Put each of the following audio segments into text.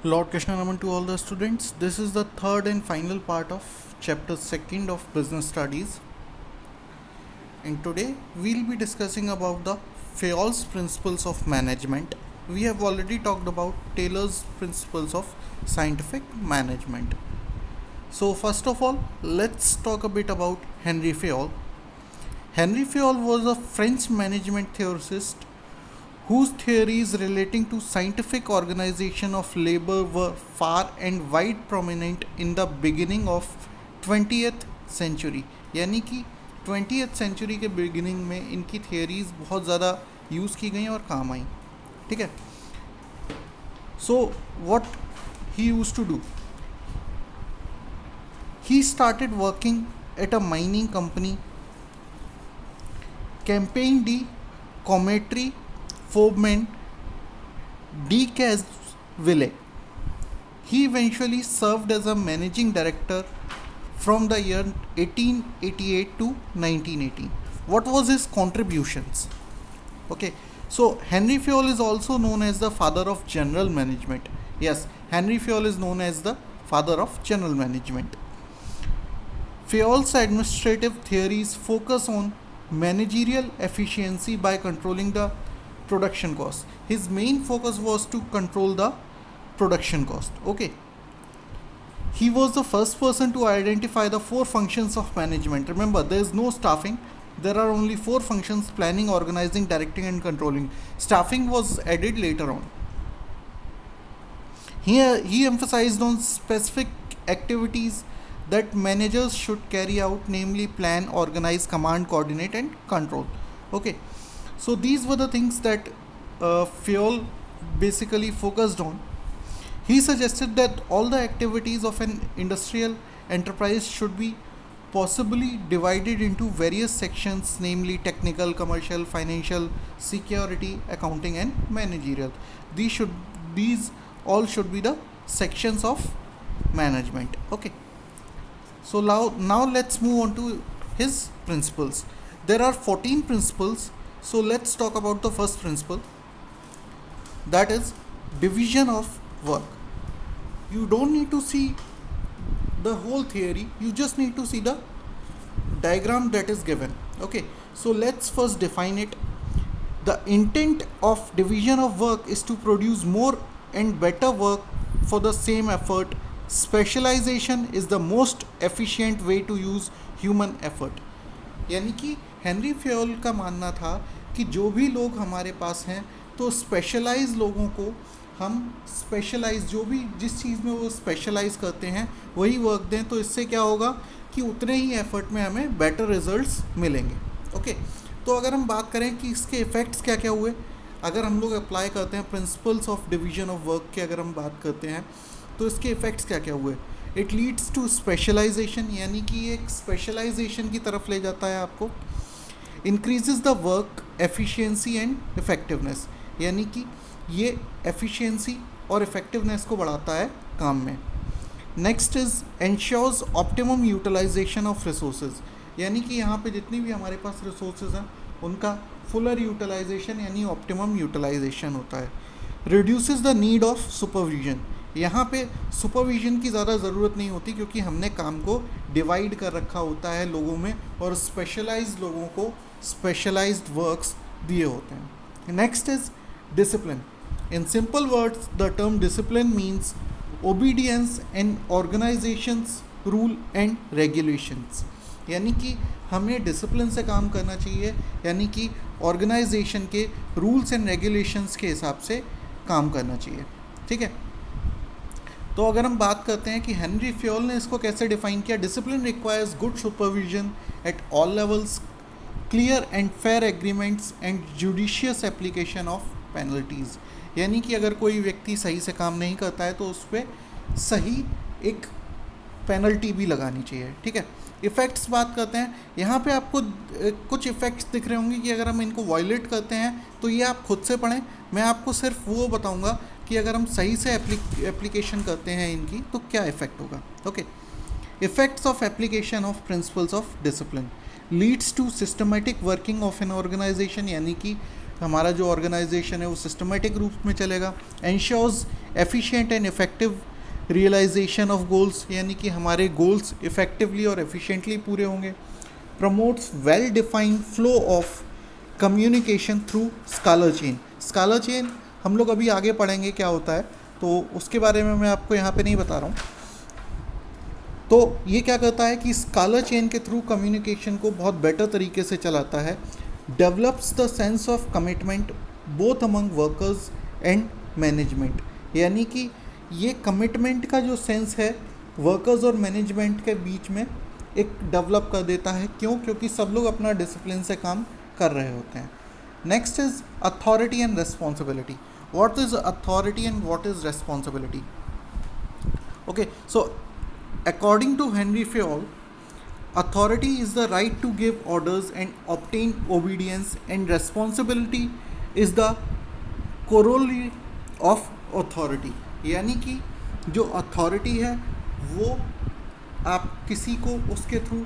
Lord Krishna Raman to all the students. This is the third and final part of chapter 2nd of business studies. And today we'll be discussing about the Fayol's principles of management. We have already talked about Taylor's principles of scientific management. So first of all, let's talk a bit about Henry Fayol. Henry Fayol was a French management theorist whose theories relating to scientific organization of labor were far and wide prominent in the beginning of 20th century. यानी कि 20th century के beginning में इनकी theories बहुत ज़्यादा use की गई और काम आई. ठीक है. So what he used to do, he started working at a mining company, Campagne de Cometry Foreman de Casville. He eventually served as a managing director from the year 1888 to 1918. What was his contributions? Okay, so Henry Fayol is also known as the father of general management. Yes, Henry Fayol is known as the father of general management. Fayol's administrative theories focus on managerial efficiency by controlling the production cost. His main focus was to control the production cost. Okay. He was the first person to identify the 4 functions of management. Remember, there is no staffing. There are only 4 functions: planning, organizing, directing and controlling. Staffing was added later on. Here he emphasized on specific activities that managers should carry out, namely plan, organize, command, coordinate and control. Okay, so these were the things that Fayol basically focused on. He suggested that all the activities of an industrial enterprise should be possibly divided into various sections, namely technical, commercial, financial, security, accounting and managerial. These all should be the sections of management. Okay. So now let's move on to his principles. There are 14 principles. So let's talk about the first principle, that is division of work. You don't need to see the whole theory, you just need to see the diagram that is given. Okay, so let's first define it. The intent of division of work is to produce more and better work for the same effort. Specialization is the most efficient way to use human effort. यानी कि Henry Fayol का मानना था कि जो भी लोग हमारे पास हैं तो स्पेशलाइज लोगों को हम स्पेशलाइज जो भी जिस चीज़ में वो स्पेशलाइज करते हैं वही वर्क दें, तो इससे क्या होगा कि उतने ही एफर्ट में हमें बेटर रिजल्ट्स मिलेंगे. ओके, तो अगर हम बात करें कि इसके इफ़ेक्ट्स क्या क्या हुए, अगर हम लोग अप्लाई करते हैं principles of division of work की अगर हम बात करते हैं तो इसके इफ़ेक्ट्स क्या क्या हुए. इट लीड्स टू स्पेशलाइजेशन, यानी कि एक स्पेशलाइजेशन की तरफ ले जाता है आपको. Increases the work efficiency and effectiveness, यानी कि ये एफिशिएंसी और इफेक्टिवनेस को बढ़ाता है काम में. Next is ensures optimum utilisation of resources, यानी कि यहाँ पे जितनी भी हमारे पास रिसोर्सेज हैं उनका फुलर यूटिलाइजेशन यानी ऑप्टिमम यूटिलाइजेशन होता है. Reduces the need of supervision, यहाँ पे सुपरविजन की ज़्यादा ज़रूरत नहीं होती क्योंकि हमने काम को डिवाइड कर रखा होता है लोगों में और स्पेशलाइज्ड लोगों को स्पेशलाइज्ड वर्क्स दिए होते हैं. Next is discipline. In simple words the term discipline means obedience and organisations rule and regulations, यानी कि हमें डिसिप्लिन से काम करना चाहिए, यानी कि ऑर्गेनाइजेशन के रूल्स एंड रेगुलेशंस के हिसाब से काम करना चाहिए. ठीक है, तो अगर हम बात करते हैं कि हेनरी फेयोल ने इसको कैसे डिफाइन किया. Discipline requires good supervision at all levels, clear and fair agreements and judicious application of penalties, यानी कि अगर कोई व्यक्ति सही से काम नहीं करता है तो उस पर सही एक पेनल्टी भी लगानी चाहिए. ठीक है, इफ़ेक्ट्स बात करते हैं. यहाँ पे आपको कुछ इफ़ेक्ट्स दिख रहे होंगे कि अगर हम इनको वायलेट करते हैं तो ये आप खुद से पढ़ें. मैं आपको सिर्फ वो बताऊँगा कि अगर हम सही से एप्लीकेशन करते हैं इनकी तो क्या इफ़ेक्ट होगा. Okay, effects of application of principles of discipline leads to systematic working of an organisation, यानी कि हमारा जो ऑर्गेनाइजेशन है वो सिस्टमेटिक रूप में चलेगा. Ensures efficient and effective realisation of goals, यानी कि हमारे गोल्स इफेक्टिवली और एफिशिएंटली पूरे होंगे. Promotes well defined flow of communication through scalar chain. Scalar chain हम लोग अभी आगे पढ़ेंगे क्या होता है, तो उसके बारे में मैं आपको यहाँ पे नहीं बता रहा हूँ. तो ये क्या करता है कि स्कालर चेन के थ्रू कम्युनिकेशन को बहुत बेटर तरीके से चलाता है. Develops the sense of commitment both among workers and management, यानी कि ये कमिटमेंट का जो सेंस है वर्कर्स और मैनेजमेंट के बीच में एक डेवलप कर देता है. क्यों? क्योंकि सब लोग अपना डिसिप्लिन से काम कर रहे होते हैं. Next is authority and responsibility. What is authority and what is responsibility? Okay, so according to Henry Fayol, authority is the right to give orders and obtain obedience, and responsibility is the corollary of authority. यानी कि जो authority है वो आप किसी को उसके through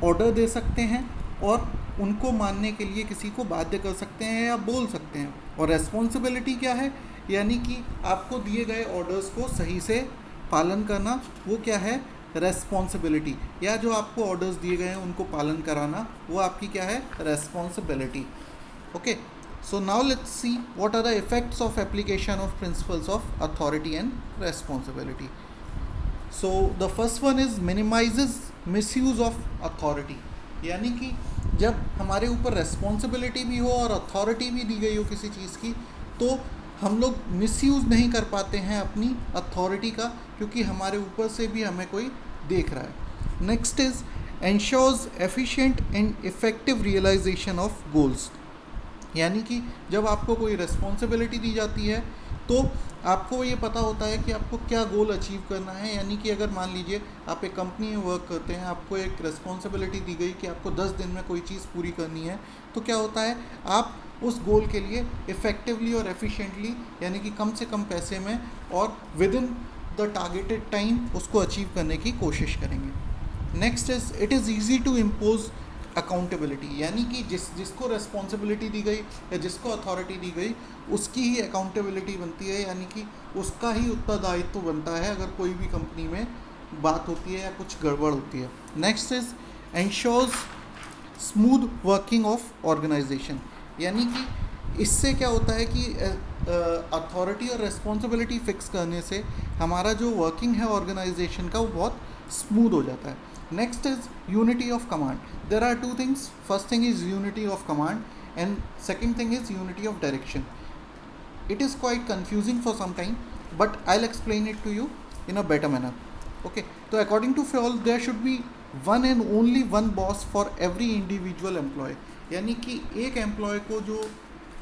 order दे सकते हैं और उनको मानने के लिए किसी को बाध्य कर सकते हैं या बोल सकते हैं. और रेस्पॉन्सिबिलिटी क्या है? यानी कि आपको दिए गए ऑर्डर्स को सही से पालन करना, वो क्या है? रेस्पॉन्सिबिलिटी. या जो आपको ऑर्डर्स दिए गए हैं उनको पालन कराना, वो आपकी क्या है? Responsibility. Okay, so now let's see what are the effects of application of principles of authority and responsibility. So the first one is minimizes misuse of authority. यानी कि जब हमारे ऊपर रेस्पॉन्सिबिलिटी भी हो और अथॉरिटी भी दी गई हो किसी चीज़ की, तो हम लोग मिसयूज़ नहीं कर पाते हैं अपनी अथॉरिटी का, क्योंकि हमारे ऊपर से भी हमें कोई देख रहा है. Next is ensures efficient and effective realisation of goals. यानी कि जब आपको कोई रेस्पॉन्सिबिलिटी दी जाती है तो आपको ये पता होता है कि आपको क्या गोल अचीव करना है. यानी कि अगर मान लीजिए आप एक कंपनी में वर्क करते हैं, आपको एक रेस्पॉन्सिबिलिटी दी गई कि आपको 10 दिन में कोई चीज़ पूरी करनी है, तो क्या होता है, आप उस गोल के लिए इफ़ेक्टिवली और एफिशिएंटली, यानी कि कम से कम पैसे में और within the targeted time उसको अचीव करने की कोशिश करेंगे. Next is it is easy to impose accountability. यानी कि जिसको रेस्पॉन्सिबिलिटी दी गई या जिसको अथॉरिटी दी गई उसकी ही अकाउंटेबिलिटी बनती है, यानी कि उसका ही उत्तरदायित्व बनता है अगर कोई भी कंपनी में बात होती है या कुछ गड़बड़ होती है. Next is ensures smooth working of organization. यानी कि इससे क्या होता है कि अथॉरिटी और रेस्पॉन्सिबिलिटी फिक्स करने से हमारा जो वर्किंग है ऑर्गेनाइजेशन का वो बहुत स्मूथ हो जाता है. Next is unity of command. There are two things. First thing is unity of command and second thing is unity of direction. It is quite confusing for some time, but I'll explain it to you in a better manner. Okay, so according to Fayol, there should be one and only one boss for every individual employee. यानी कि एक employ को जो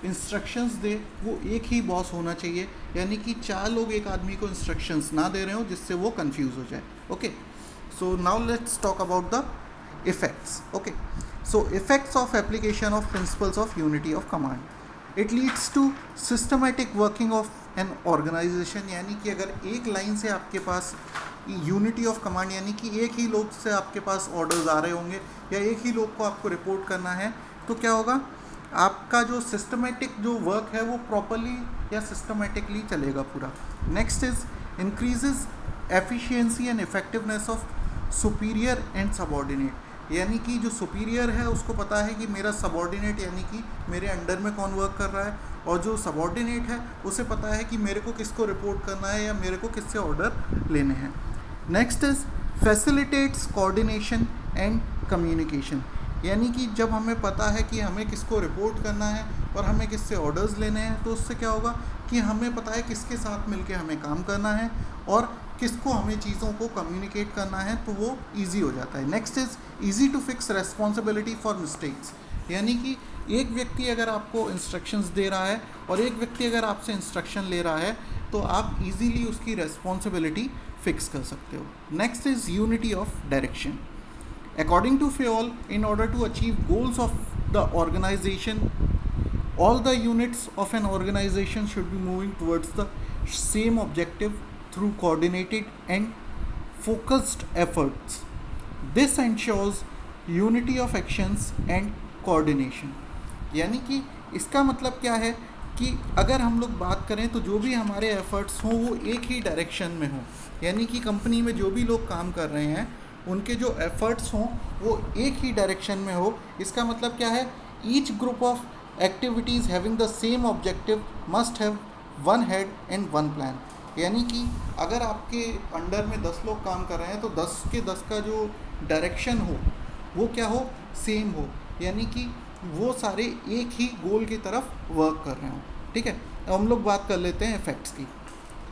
instructions दे वो एक ही boss होना चाहिए. यानी कि 4 लोग एक आदमी को इंस्ट्रक्शंस ना दे रहे हो जिससे वो कंफ्यूज हो जाए. Okay, so now let's talk about the effects. Okay, so effects of application of principles of unity of command. It leads to systematic working of an organisation. यानी कि अगर एक लाइन से आपके पास यूनिटी ऑफ कमांड, यानी कि एक ही लोग से आपके पास ऑर्डर्स आ रहे होंगे या एक ही लोग को आपको रिपोर्ट करना है, तो क्या होगा, आपका जो सिस्टमेटिक जो वर्क है वो प्रॉपरली या सिस्टमेटिकली चलेगा पूरा. Next is increases efficiency and effectiveness of superior and subordinate. यानी कि जो सुपीरियर है उसको पता है कि मेरा सबॉर्डिनेट यानी कि मेरे अंडर में कौन वर्क कर रहा है, और जो सबॉर्डिनेट है उसे पता है कि मेरे को किसको रिपोर्ट करना है या मेरे को किससे ऑर्डर लेने हैं. Next is facilitates coordination and communication. यानी कि जब हमें पता है कि हमें किसको रिपोर्ट करना है और हमें किससे ऑर्डर्स लेने हैं, तो उससे क्या होगा कि हमें पता है किसके साथ मिलके हमें काम करना है और किसको हमें चीज़ों को कम्युनिकेट करना है, तो वो इजी हो जाता है. Next is easy to fix responsibility for mistakes. यानी कि एक व्यक्ति अगर आपको इंस्ट्रक्शंस दे रहा है और एक व्यक्ति अगर आपसे इंस्ट्रक्शन ले रहा है, तो आप इजीली उसकी रेस्पॉन्सिबिलिटी फिक्स कर सकते हो. Next is unity of direction. According to Fayol, in order to achieve goals of the organization, all the units of an organization should be moving towards the same objective through coordinated and focused efforts. This ensures unity of actions and coordination. यानी कि इसका मतलब क्या है कि अगर हम लोग बात करें तो जो भी हमारे एफर्ट्स हों वो एक ही डायरेक्शन में हों, यानी कि कंपनी में जो भी लोग काम कर रहे हैं उनके जो एफर्ट्स हों वो एक ही डायरेक्शन में हो। इसका मतलब क्या है, each group of activities having the same objective must have one head and one plan. यानी कि अगर आपके अंडर में 10 लोग काम कर रहे हैं तो 10 के 10 का जो डायरेक्शन हो वो क्या हो, सेम हो, यानी कि वो सारे एक ही गोल की तरफ वर्क कर रहे हों। ठीक है, अब हम लोग बात कर लेते हैं इफेक्ट्स की।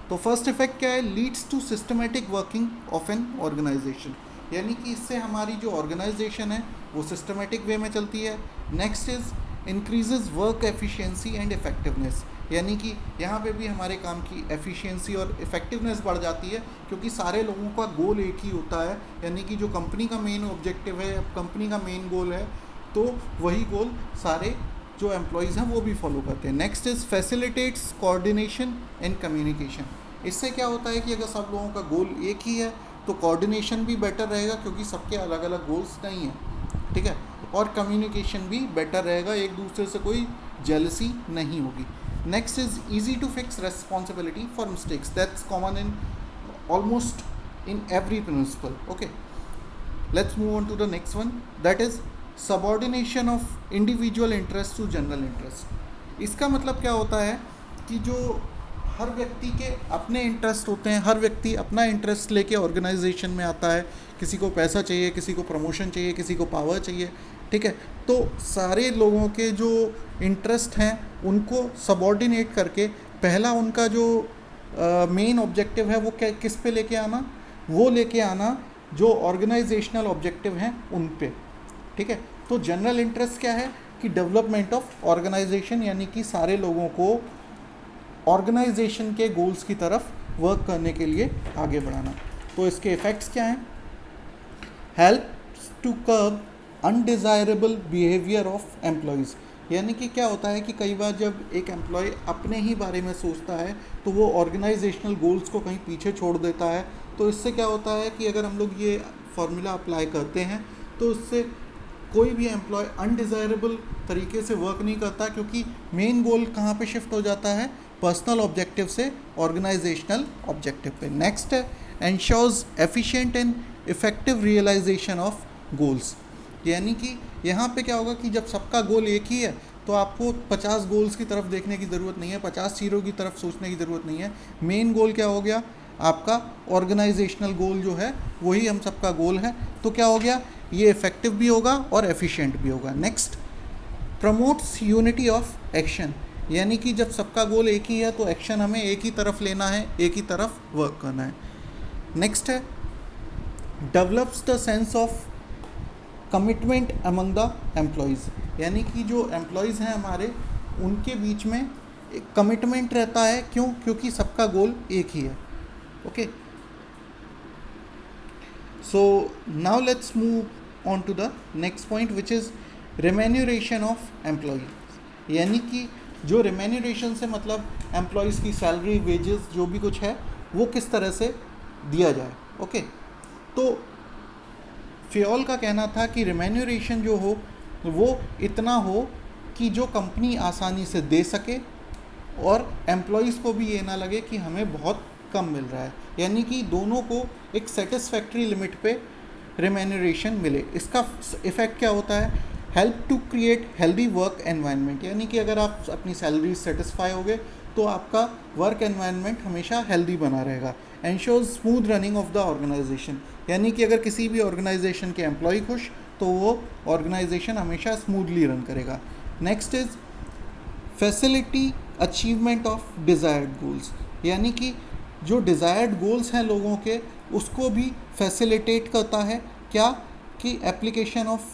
तो फर्स्ट इफेक्ट क्या है, leads to systematic working of an organisation, यानी कि इससे हमारी जो ऑर्गेनाइजेशन है वो सिस्टमेटिक वे में चलती है। Next is increases work efficiency and effectiveness, यानी कि यहाँ पे भी हमारे काम की एफिशिएंसी और इफेक्टिवनेस बढ़ जाती है क्योंकि सारे लोगों का गोल एक ही होता है, यानी कि जो कंपनी का मेन ऑब्जेक्टिव है, कंपनी का मेन गोल है, तो वही गोल सारे जो एम्प्लॉयज़ हैं वो भी फॉलो करते हैं। Next is facilitates coordination and communication, इससे क्या होता है कि अगर सब लोगों का गोल एक ही है तो कोऑर्डिनेशन भी बेटर रहेगा क्योंकि सबके अलग अलग गोल्स नहीं हैं। ठीक है, और कम्युनिकेशन भी बेटर रहेगा, एक दूसरे से कोई जेलसी नहीं होगी। Next is easy to fix responsibility for mistakes, that's common in almost in every principle. Okay, let's move on to the next one, that is subordination of individual interest to general interest. इसका मतलब क्या होता है कि जो हर व्यक्ति के अपने इंटरेस्ट होते हैं, हर व्यक्ति अपना इंटरेस्ट लेके ऑर्गेनाइजेशन में आता है, किसी को पैसा चाहिए, किसी को प्रमोशन चाहिए, किसी को पावर चाहिए। ठीक है, तो सारे लोगों के जो इंटरेस्ट हैं उनको सबऑर्डिनेट करके पहला उनका जो मेन ऑब्जेक्टिव है वो किस पे लेके आना, वो लेके आना जो ऑर्गेनाइजेशनल ऑब्जेक्टिव हैं उन पे। ठीक है, तो जनरल इंटरेस्ट क्या है कि डेवलपमेंट ऑफ ऑर्गेनाइजेशन, यानी कि सारे लोगों को ऑर्गेनाइजेशन के गोल्स की तरफ वर्क करने के लिए आगे बढ़ाना। तो इसके इफ़ेक्ट्स क्या हैं, help to curb undesirable behaviour of employees, यानी कि क्या होता है कि कई बार जब एक एम्प्लॉय अपने ही बारे में सोचता है तो वो ऑर्गेनाइजेशनल गोल्स को कहीं पीछे छोड़ देता है। तो इससे क्या होता है कि अगर हम लोग ये फॉर्मूला अप्लाई करते हैं तो उससे कोई भी एम्प्लॉय अनडिज़ायरेबल तरीके से वर्क नहीं करता क्योंकि मेन गोल कहाँ पे शिफ्ट हो जाता है, पर्सनल ऑब्जेक्टिव से ऑर्गेनाइजेशनल ऑब्जेक्टिव पे। नेक्स्ट है ensures efficient and effective realisation of goals, यानी कि यहाँ पे क्या होगा कि जब सबका गोल एक ही है तो आपको 50 गोल्स की तरफ देखने की ज़रूरत नहीं है, 50 चीज़ों की तरफ सोचने की ज़रूरत नहीं है। मेन गोल क्या हो गया आपका, ऑर्गेनाइजेशनल गोल जो है वही हम सबका गोल है, तो क्या हो गया, ये इफेक्टिव भी होगा और एफिशिएंट भी होगा। Next, promotes unity of action, यानी कि जब सबका गोल एक ही है तो एक्शन हमें एक ही तरफ लेना है, एक ही तरफ वर्क करना है। नेक्स्ट है develops the sense of commitment among the employees, यानी कि जो एम्प्लॉयज़ हैं हमारे उनके बीच में एक कमिटमेंट रहता है। क्यों? क्योंकि सबका गोल एक ही है। Okay, so now let's move on to the next point which is remuneration of employee, यानी कि जो रेम्यूनरेशन से मतलब एम्प्लॉयज़ की सैलरी, वेजेस, जो भी कुछ है वो किस तरह से दिया जाए। ओके, तो फियोल का कहना था कि रेम्यूनरेशन जो हो वो इतना हो कि जो कंपनी आसानी से दे सके और एम्प्लॉयज़ को भी ये ना लगे कि हमें बहुत कम मिल रहा है, यानी कि दोनों को एक सेटिस्फैक्ट्री लिमिट पे रेम्यूनरेशन मिले। इसका इफ़ेक्ट क्या होता है, help to create healthy work environment, यानी कि अगर आप अपनी सैलरी सेटिस्फाई होगे तो आपका वर्क एनवायरनमेंट हमेशा हेल्दी बना रहेगा। Ensures smooth running of the organization, यानी कि अगर किसी भी ऑर्गेनाइजेशन के एम्प्लॉय खुश तो वो ऑर्गेनाइजेशन हमेशा स्मूथली रन करेगा। Next is facility achievement of desired goals, यानी कि जो डिज़ायर्ड गोल्स हैं लोगों के उसको भी फैसिलिटेट करता है। क्या कि application of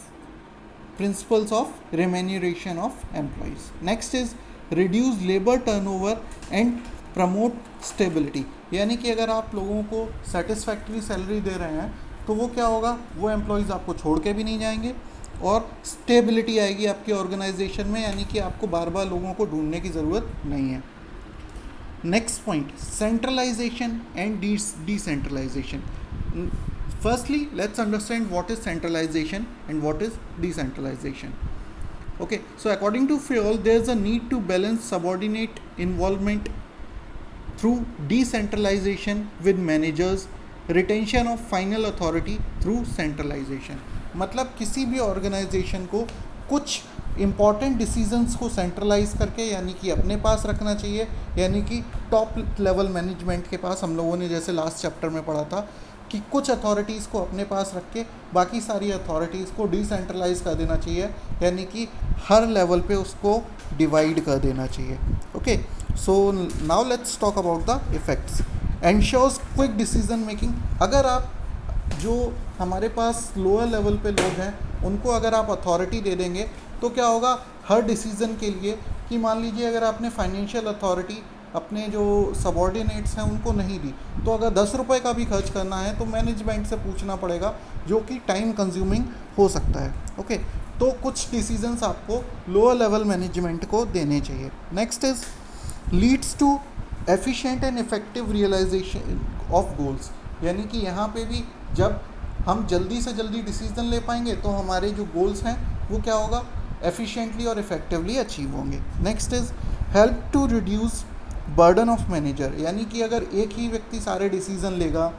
principles of remuneration of employees. Next is reduce labour turnover and promote stability, यानी कि अगर आप लोगों को सेटिस्फैक्ट्री सैलरी दे रहे हैं तो वो क्या होगा, वो एम्प्लॉयज़ आपको छोड़ के भी नहीं जाएंगे और स्टेबिलिटी आएगी आपके ऑर्गेनाइजेशन में, यानी कि आपको बार बार लोगों को ढूंढने की ज़रूरत नहीं है। Next point, centralization and decentralization. Firstly, let's understand what is centralization and what is decentralization. Okay, so according to Fayol, there is a need to balance subordinate involvement through decentralization with managers, retention of final authority through centralization. मतलब किसी भी organisation को कुछ important decisions को centralise करके यानी कि अपने पास रखना चाहिए, यानी कि टॉप लेवल मैनेजमेंट के पास, हम लोगों ने जैसे लास्ट चैप्टर में पढ़ा था कि कुछ अथॉरिटीज़ को अपने पास रख के बाकी सारी अथॉरिटीज़ को डिसेंट्रलाइज कर देना चाहिए, यानी कि हर लेवल पे उसको डिवाइड कर देना चाहिए. Okay, so now let's talk about the effects. Ensures quick decision making. अगर आप जो हमारे पास लोअर लेवल पे लोग हैं उनको अगर आप अथॉरिटी दे देंगे तो क्या होगा, हर डिसीज़न के लिए, कि मान लीजिए अगर आपने फाइनेंशियल अथॉरिटी अपने जो सबॉर्डिनेट्स हैं उनको नहीं दी, तो अगर 10 रुपये का भी खर्च करना है तो मैनेजमेंट से पूछना पड़ेगा, जो कि टाइम कंज्यूमिंग हो सकता है. ओके, तो कुछ डिसीजंस आपको लोअर लेवल मैनेजमेंट को देने चाहिए. Next is leads to efficient and effective realisation of goals. यानी कि यहाँ पे भी जब हम जल्दी से जल्दी डिसीजन ले पाएंगे तो हमारे जो गोल्स हैं वो क्या होगा, एफिशिएंटली और इफेक्टिवली अचीव होंगे. Next is help to reduce burden of manager. यानी कि अगर एक ही व्यक्ति सारे डिसीजन लेगा,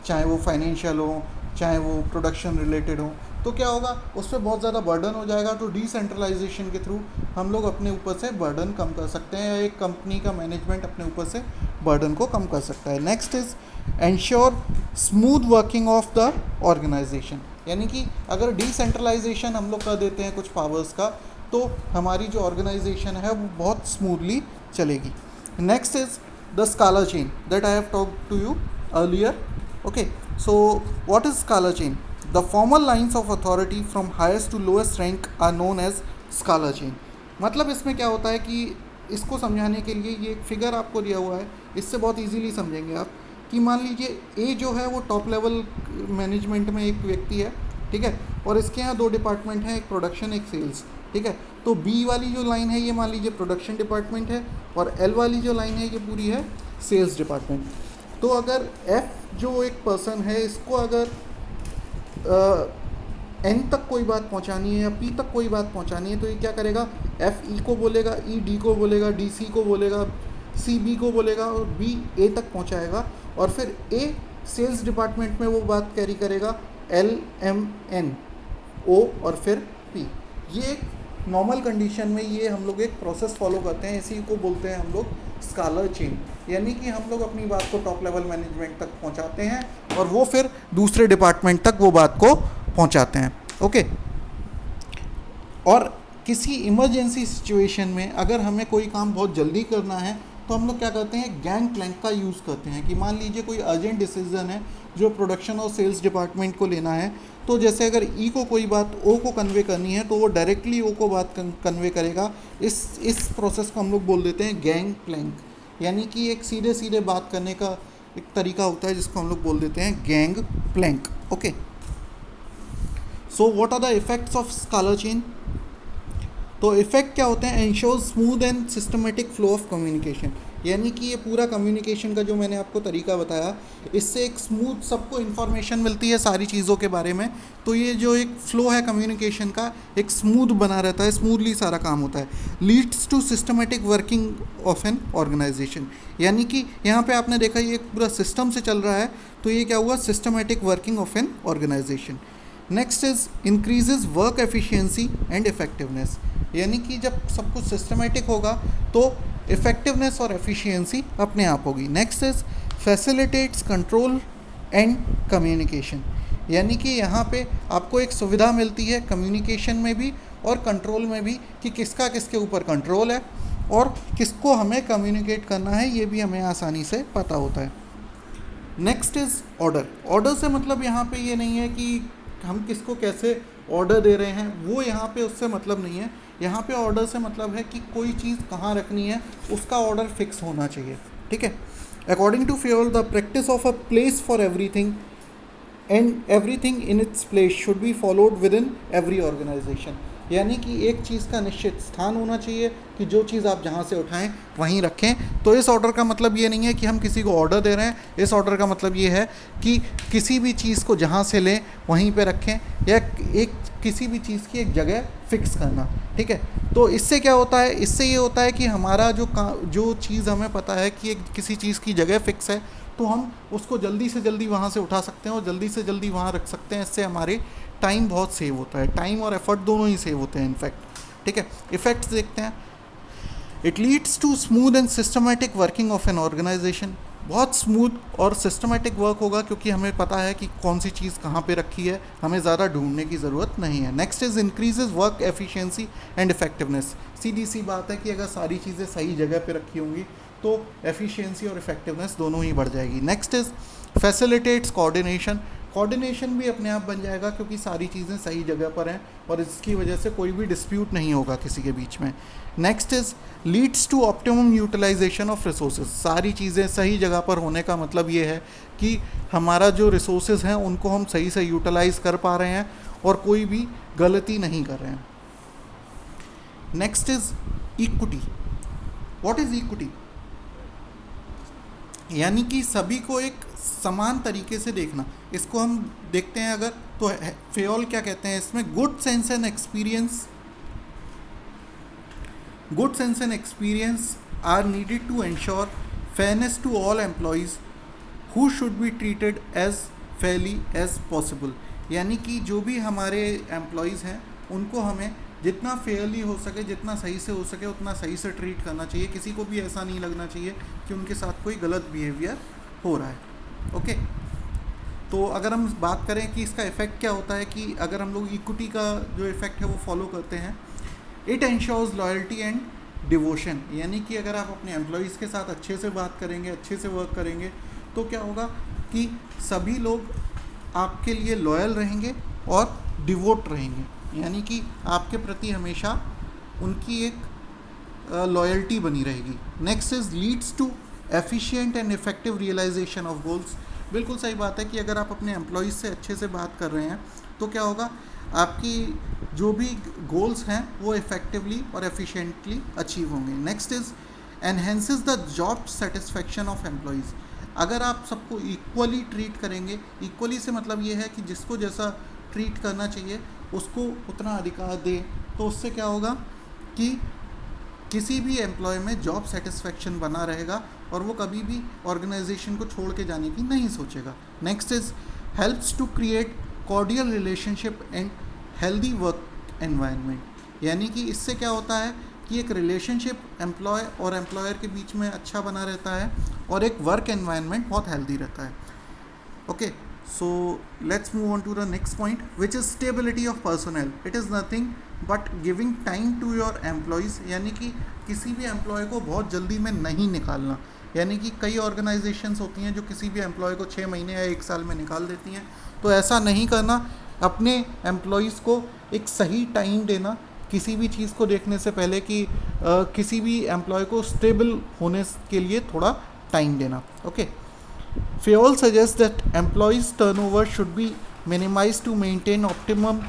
चाहे वो फाइनेंशियल हो चाहे वो प्रोडक्शन रिलेटेड हो, तो क्या होगा, उस पर बहुत ज़्यादा बर्डन हो जाएगा. तो डिसेंट्रलाइजेशन के थ्रू हम लोग अपने ऊपर से बर्डन कम कर सकते हैं, या एक कंपनी का मैनेजमेंट अपने ऊपर से बर्डन को कम कर सकता है. Next is ensure smooth working of the organization. यानी कि अगर डिसेंट्रलाइजेशन हम लोग कर देते हैं कुछ पावर्स का, तो हमारी जो ऑर्गेनाइजेशन है वो बहुत स्मूथली चलेगी. Next is the Scala chain that I have talked to you earlier. Okay, so what is Scala chain? The formal lines of authority from highest to lowest rank are known as Scala chain. मतलब इसमें क्या होता है कि इसको समझाने के लिए ये एक फिगर आपको दिया हुआ है, इससे बहुत इजीली समझेंगे आप. कि मान लीजिए ए जो है वो टॉप लेवल मैनेजमेंट में एक व्यक्ति है, ठीक है, और इसके यहाँ दो डिपार्टमेंट हैं, एक प्रोडक्शन एक सेल्स, ठीक है. तो बी वाली जो लाइन है ये मान लीजिए प्रोडक्शन डिपार्टमेंट है, और एल वाली जो लाइन है ये पूरी है सेल्स डिपार्टमेंट. तो अगर एफ जो एक पर्सन है इसको अगर एन तक कोई बात पहुंचानी है या पी तक कोई बात पहुंचानी है, तो ये क्या करेगा, एफ ई को बोलेगा, ई डी को बोलेगा, डी सी को बोलेगा, सी बी को बोलेगा, और बी ए तक पहुंचाएगा, और फिर ए सेल्स डिपार्टमेंट में वो बात कैरी करेगा, एल एम एन ओ और फिर पी. ये नॉर्मल कंडीशन में ये हम लोग एक प्रोसेस फॉलो करते हैं, इसी को बोलते हैं हम लोग स्कालर चेन. यानी कि हम लोग अपनी बात को टॉप लेवल मैनेजमेंट तक पहुंचाते हैं और वो फिर दूसरे डिपार्टमेंट तक वो बात को पहुंचाते हैं. ओके, और किसी इमरजेंसी सिचुएशन में अगर हमें कोई काम बहुत जल्दी करना है तो हम लोग क्या करते हैं, गैंग प्लैंक का यूज़ करते हैं. कि मान लीजिए कोई अर्जेंट डिसीजन है जो प्रोडक्शन और सेल्स डिपार्टमेंट को लेना है, तो जैसे अगर ई को कोई बात ओ को कन्वे करनी है तो वो डायरेक्टली ओ को बात कन्वे करेगा. इस प्रोसेस को हम लोग बोल देते हैं गैंग प्लैंक. यानी कि एक सीधे सीधे बात करने का एक तरीका होता है जिसको हम लोग बोल देते हैं gang plank. Okay, so what are the effects of scalar chain. तो इफेक्ट क्या होते हैं, ensure smooth and systematic flow of communication. यानी कि ये पूरा कम्युनिकेशन का जो मैंने आपको तरीका बताया, इससे एक स्मूथ सबको इन्फॉर्मेशन मिलती है सारी चीज़ों के बारे में. तो ये जो एक फ्लो है कम्युनिकेशन का, एक स्मूथ बना रहता है, स्मूथली सारा काम होता है. Leads to systematic working of an organisation. यानी कि यहाँ पे आपने देखा ये एक पूरा सिस्टम से चल रहा है, तो ये क्या हुआ, systematic working of an organization. Next is increases work efficiency and effectiveness. यानी कि जब सब कुछ सिस्टमेटिक होगा तो इफेक्टिवनेस और एफिशिएंसी अपने आप होगी. Next is facilitates control and communication. यानी कि यहाँ पे आपको एक सुविधा मिलती है कम्युनिकेशन में भी और कंट्रोल में भी, कि किसका किसके ऊपर कंट्रोल है और किसको हमें कम्युनिकेट करना है, ये भी हमें आसानी से पता होता है. Next is order. ऑर्डर से मतलब यहाँ पे ये नहीं है कि हम किसको कैसे ऑर्डर दे रहे हैं, वो यहाँ पे उससे मतलब नहीं है. यहाँ पे ऑर्डर से मतलब है कि कोई चीज़ कहाँ रखनी है उसका ऑर्डर फिक्स होना चाहिए. ठीक है. According to Fayol, the practice of a place for everything and everything in its place should be followed within every organization. यानी कि एक चीज़ का निश्चित स्थान होना चाहिए कि जो चीज़ आप जहाँ से उठाएं वहीं रखें। तो इस ऑर्डर का मतलब ये नहीं है कि हम किसी को ऑर्डर दे रहे हैं, इस ऑर्डर का मतलब ये है कि किसी भी चीज़ को जहाँ से लें वहीं पे रखें, या एक किसी भी चीज़ की एक जगह फिक्स करना, ठीक है। तो इससे क्या होता है, इससे ये होता है कि हमारा जो चीज़ हमें पता है कि एक किसी चीज़ की जगह फिक्स है, तो हम उसको जल्दी से जल्दी वहाँ से उठा सकते हैं और जल्दी से जल्दी वहाँ रख सकते हैं। इससे हमारे टाइम बहुत सेव होता है, टाइम और एफर्ट दोनों ही सेव होते हैं इनफैक्ट, ठीक है। इफेक्ट्स देखते हैं। It leads to smooth and systematic working of an organization. बहुत स्मूथ और सिस्टमेटिक वर्क होगा क्योंकि हमें पता है कि कौन सी चीज़ कहाँ पे रखी है, हमें ज़्यादा ढूंढने की ज़रूरत नहीं है। Next is increases work efficiency and effectiveness. सीधी सी बात है कि अगर सारी चीज़ें सही जगह पे रखी होंगी तो एफिशिएंसी और इफेक्टिवनेस दोनों ही बढ़ जाएगी। Next is facilitates coordination. Coordination भी अपने आप बन जाएगा क्योंकि सारी चीज़ें सही जगह पर हैं और इसकी वजह से कोई भी डिस्प्यूट नहीं होगा किसी के बीच में। Next is leads to optimum utilisation of resources. सारी चीज़ें सही जगह पर होने का मतलब ये है कि हमारा जो रिसोर्सेज हैं उनको हम सही से यूटिलाइज कर पा रहे हैं और कोई भी गलती नहीं कर रहे हैं। Next is equity. What is equity? यानी कि सभी को एक समान तरीके से देखना। इसको हम देखते हैं अगर, तो फेयोल क्या कहते हैं इसमें, good sense and experience are needed to ensure fairness to all employees who should be treated as fairly as possible. यानी कि जो भी हमारे एम्प्लॉयज़ हैं उनको हमें जितना फेयरली हो सके, जितना सही से हो सके उतना सही से ट्रीट करना चाहिए। किसी को भी ऐसा नहीं लगना चाहिए कि उनके साथ कोई गलत बिहेवियर हो रहा है। ओके, तो अगर हम बात करें कि इसका इफ़ेक्ट क्या होता है, कि अगर हम लोग इक्विटी का जो इफ़ेक्ट है वो फॉलो करते हैं, it ensures loyalty and devotion. यानी कि अगर आप अपने एम्प्लॉयज़ के साथ अच्छे से बात करेंगे, अच्छे से वर्क करेंगे, तो क्या होगा कि सभी लोग आपके लिए लॉयल रहेंगे और डिवोट रहेंगे। यानी कि आपके प्रति हमेशा उनकी एक लॉयल्टी बनी रहेगी। Next is leads to efficient and effective realisation of goals. बिल्कुल सही बात है कि अगर आप अपने एम्प्लॉयज़ से अच्छे से बात कर रहे हैं तो क्या होगा, आपकी जो भी गोल्स हैं वो इफ़ेक्टिवली और एफिशिएंटली अचीव होंगे। Next is enhances the job satisfaction of employees. अगर आप सबको इक्वली ट्रीट करेंगे, इक्वली से मतलब ये है कि जिसको जैसा ट्रीट करना चाहिए उसको उतना अधिकार दें, तो उससे क्या होगा कि किसी भी एम्प्लॉय में जॉब सेटिस्फेक्शन बना रहेगा और वो कभी भी ऑर्गेनाइजेशन को छोड़ के जाने की नहीं सोचेगा। Next is helps to create cordial relationship and healthy work environment. यानी कि इससे क्या होता है कि एक रिलेशनशिप एम्प्लॉय और एम्प्लॉयर के बीच में अच्छा बना रहता है और एक वर्क एनवायरनमेंट बहुत हेल्दी रहता है। Okay, so let's move on to the next point, which is stability of personnel. It is nothing but giving time to your employees. यानी कि किसी भी एम्प्लॉय को बहुत जल्दी में नहीं निकालना। यानी कि कई ऑर्गेनाइजेशंस होती हैं जो किसी भी एम्प्लॉय को 6 महीने या 1 साल में निकाल देती हैं, तो ऐसा नहीं करना। अपने एम्प्लॉयज़ को एक सही टाइम देना, किसी भी चीज़ को देखने से पहले कि किसी भी एम्प्लॉय को स्टेबल होने के लिए थोड़ा टाइम देना। Okay, Fayol suggests that employees' turnover should be minimized to maintain optimum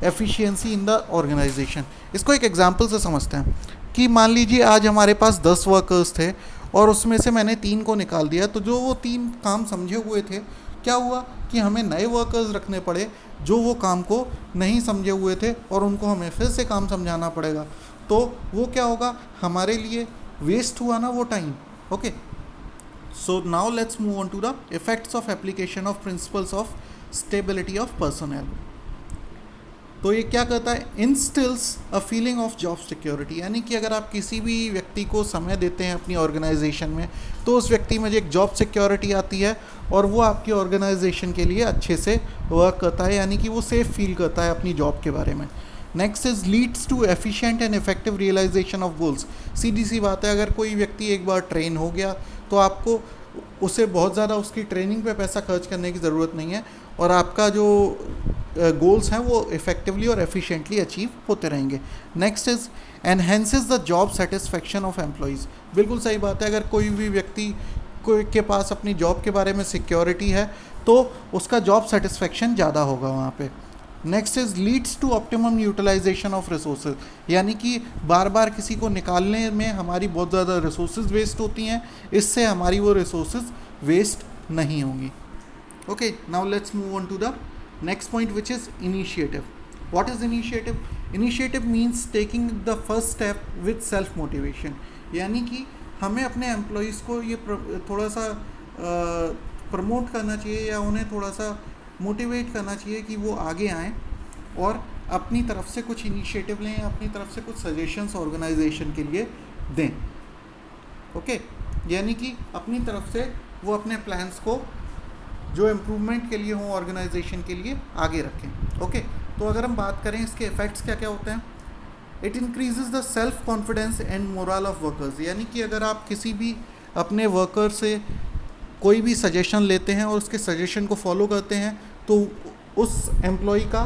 efficiency in the organization. इसको एक एग्जांपल से समझते हैं कि मान लीजिए आज हमारे पास 10 वर्कर्स थे और उसमें से मैंने 3 को निकाल दिया, तो जो वो 3 काम समझे हुए थे, क्या हुआ कि हमें नए वर्कर्स रखने पड़े जो वो काम को नहीं समझे हुए थे और उनको हमें फिर से काम समझाना पड़ेगा। तो वो क्या होगा, हमारे लिए वेस्ट हुआ ना वो time. Okay, so now let's move on to the effects of application of principles of stability of personnel. तो ये क्या करता है, instils a feeling of job security. यानी कि अगर आप किसी भी व्यक्ति को समय देते हैं अपनी ऑर्गेनाइजेशन में, तो उस व्यक्ति में एक जॉब सिक्योरिटी आती है और वो आपकी ऑर्गेनाइजेशन के लिए अच्छे से वर्क करता है, यानी कि वो सेफ फील करता है अपनी जॉब के बारे में। Next is leads to efficient and effective realisation of goals. सीधी सी बात है, अगर कोई व्यक्ति एक बार ट्रेन हो गया तो आपको उसे बहुत ज़्यादा उसकी ट्रेनिंग पे पैसा खर्च करने की ज़रूरत नहीं है और आपका जो गोल्स हैं वो इफ़ेक्टिवली और एफिशिएंटली अचीव होते रहेंगे। Next is enhances the job satisfaction of employees. बिल्कुल सही बात है, अगर कोई भी व्यक्ति के पास अपनी जॉब के बारे में सिक्योरिटी है तो उसका जॉब सेटिस्फेक्शन ज़्यादा होगा वहाँ पे। Next is leads to optimum utilisation of resources, यानी कि बार बार किसी को निकालने में हमारी बहुत ज़्यादा रिसोर्सेज वेस्ट होती हैं, इससे हमारी वो रिसोर्सेज वेस्ट नहीं होंगी. Okay, now let's move on to the next point which is initiative. What is initiative? Initiative means taking the first step with self motivation, यानी कि हमें अपने एम्प्लॉयज़ को ये थोड़ा सा प्रमोट करना चाहिए या उन्हें थोड़ा सा मोटिवेट करना चाहिए कि वो आगे आएँ और अपनी तरफ से कुछ इनिशिएटिव लें, अपनी तरफ से कुछ सजेशंस ऑर्गेनाइजेशन के लिए दें. ओके, यानी कि अपनी तरफ से वो अपने प्लान्स को जो इम्प्रूवमेंट के लिए हों ऑर्गेनाइजेशन के लिए आगे रखें. ओके, तो अगर हम बात करें इसके इफ़ेक्ट्स क्या क्या होते हैं. It increases the self confidence and moral of workers, यानी कि अगर आप किसी भी अपने वर्कर से कोई भी सजेशन लेते हैं और उसके सजेशन को फॉलो करते हैं तो उस एम्प्लॉय का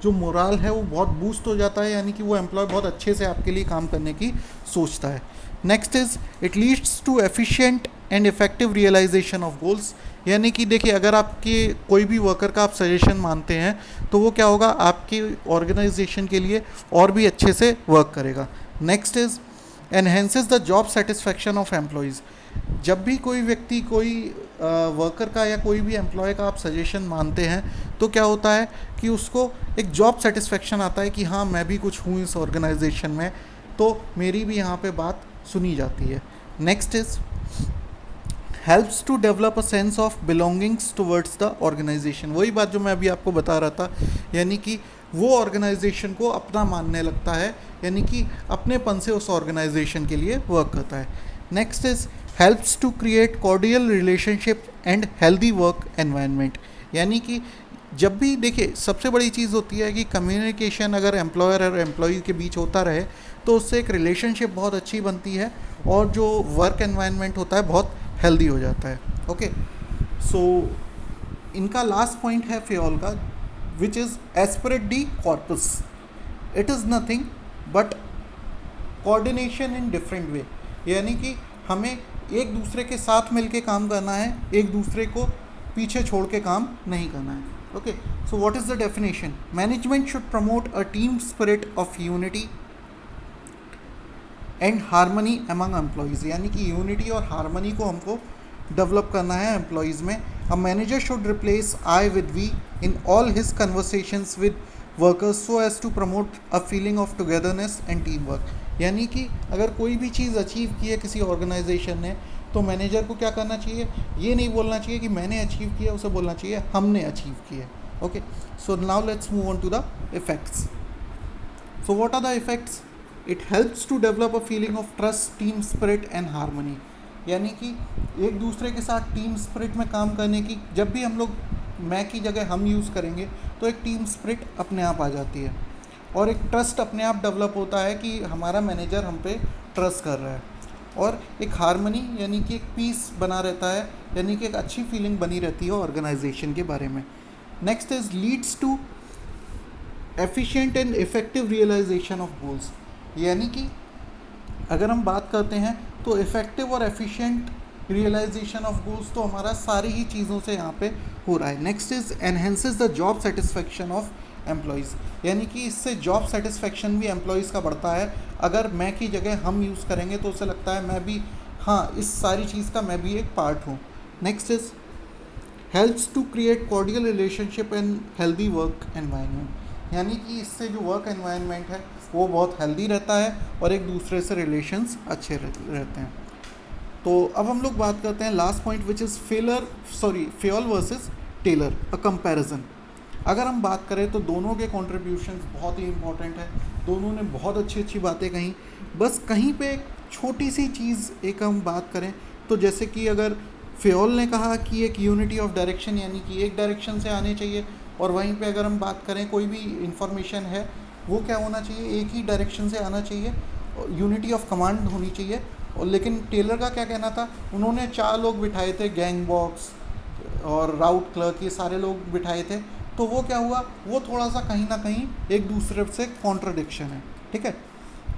जो मोरल है वो बहुत बूस्ट हो जाता है, यानी कि वो एम्प्लॉय बहुत अच्छे से आपके लिए काम करने की सोचता है. Next is it leads to efficient and effective realisation of goals, यानी कि देखिए अगर आपके कोई भी वर्कर का आप सजेशन मानते हैं तो वो क्या होगा, आपकी ऑर्गेनाइजेशन के लिए और भी अच्छे से वर्क करेगा. Next is enhances the job satisfaction of employees, जब भी कोई व्यक्ति कोई वर्कर का या कोई भी एम्प्लॉय का आप सजेशन मानते हैं तो क्या होता है कि उसको एक जॉब सेटिस्फैक्शन आता है कि हाँ मैं भी कुछ हूँ इस ऑर्गेनाइजेशन में, तो मेरी भी यहाँ पे बात सुनी जाती है. Next is helps to develop a sense of belongings towards the organization, वही बात जो मैं अभी आपको बता रहा था, यानी कि वो ऑर्गेनाइजेशन को अपना मानने लगता है, यानी कि अपनेपन से उस ऑर्गेनाइजेशन के लिए वर्क करता है. Next is helps to create cordial relationship and healthy work environment, यानी कि जब भी देखिए सबसे बड़ी चीज़ होती है कि कम्युनिकेशन अगर एम्प्लॉयर और एम्प्लॉय के बीच होता रहे तो उससे एक रिलेशनशिप बहुत अच्छी बनती है और जो वर्क एनवायरनमेंट होता है बहुत हेल्दी हो जाता है. ओके, सो इनका लास्ट पॉइंट है फियोल का, which is aspirate D corpus. It is nothing but coordination in different way, यानी कि हमें एक दूसरे के साथ मिलके काम करना है, एक दूसरे को पीछे छोड़ के काम नहीं करना है. Okay, so what is the definition? Management should promote a team spirit of unity and harmony among employees, यानी कि यूनिटी और हारमनी को हमको डेवलप करना है एम्प्लॉयज़ में. A manager should replace I with we in all his conversations with workers so as to promote a feeling of togetherness and team work, यानी कि अगर कोई भी चीज़ अचीव की है किसी ऑर्गेनाइजेशन ने तो मैनेजर को क्या करना चाहिए, ये नहीं बोलना चाहिए कि मैंने अचीव किया, उसे बोलना चाहिए हमने अचीव किया. Okay, so now let's move on to the effects. So what are the effects? It helps to develop a feeling of trust, team spirit and harmony, यानी कि एक दूसरे के साथ टीम स्पिरिट में काम करने की, जब भी हम लोग मैं की जगह हम यूज़ करेंगे तो एक टीम स्पिरिट अपने आप आ जाती है और एक ट्रस्ट अपने आप डेवलप होता है कि हमारा मैनेजर हम पे ट्रस्ट कर रहा है, और एक हारमनी यानी कि एक पीस बना रहता है, यानी कि एक अच्छी फीलिंग बनी रहती है ऑर्गेनाइजेशन के बारे में. Next is leads to efficient and effective realisation of goals, यानी कि अगर हम बात करते हैं तो इफ़ेक्टिव और एफिशिएंट रियलाइजेशन ऑफ गोल्स तो हमारा सारी ही चीज़ों से यहाँ पे हो रहा है. Next is enhances the job satisfaction of employees, यानी कि इससे जॉब सेटिस्फेक्शन भी एम्प्लॉयज़ का बढ़ता है. अगर मैं की जगह हम यूज़ करेंगे तो उसे लगता है मैं भी, हाँ इस सारी चीज़ का मैं भी एक पार्ट हूँ. Next is helps to create cordial relationship and healthy work environment, यानी कि इससे जो वर्क एनवायरनमेंट है वो बहुत हेल्दी रहता है और एक दूसरे से रिलेशंस अच्छे रहते हैं. तो अब हम लोग बात करते हैं last point which is Fayol versus Taylor, a comparison. अगर हम बात करें तो दोनों के कॉन्ट्रीब्यूशंस बहुत ही इंपॉर्टेंट है, दोनों ने बहुत अच्छी अच्छी बातें कहीं. बस कहीं पे एक छोटी सी चीज़ एक हम बात करें तो जैसे कि अगर फ्योल ने कहा कि एक यूनिटी ऑफ डायरेक्शन, यानी कि एक डायरेक्शन से आने चाहिए, और वहीं पे अगर हम बात करें कोई भी इंफॉर्मेशन है वो क्या होना चाहिए, एक ही डायरेक्शन से आना चाहिए, यूनिटी ऑफ कमांड होनी चाहिए. और लेकिन टेलर का क्या कहना था, उन्होंने 4 लोग बिठाए थे, गैंग बॉक्स और राउट क्लर्क, ये सारे लोग बिठाए थे, तो वो क्या हुआ, वो थोड़ा सा कहीं ना कहीं एक दूसरे से कॉन्ट्रडिक्शन है. ठीक है,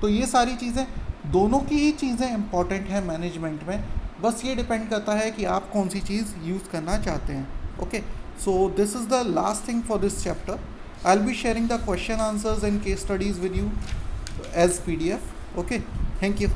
तो ये सारी चीज़ें, दोनों की ही चीज़ें इंपॉर्टेंट हैं मैनेजमेंट में, बस ये डिपेंड करता है कि आप कौन सी चीज़ यूज़ करना चाहते हैं. Okay, so this is the last thing for this chapter. I'll be sharing the question answers and case studies with you as PDF. Okay, thank you.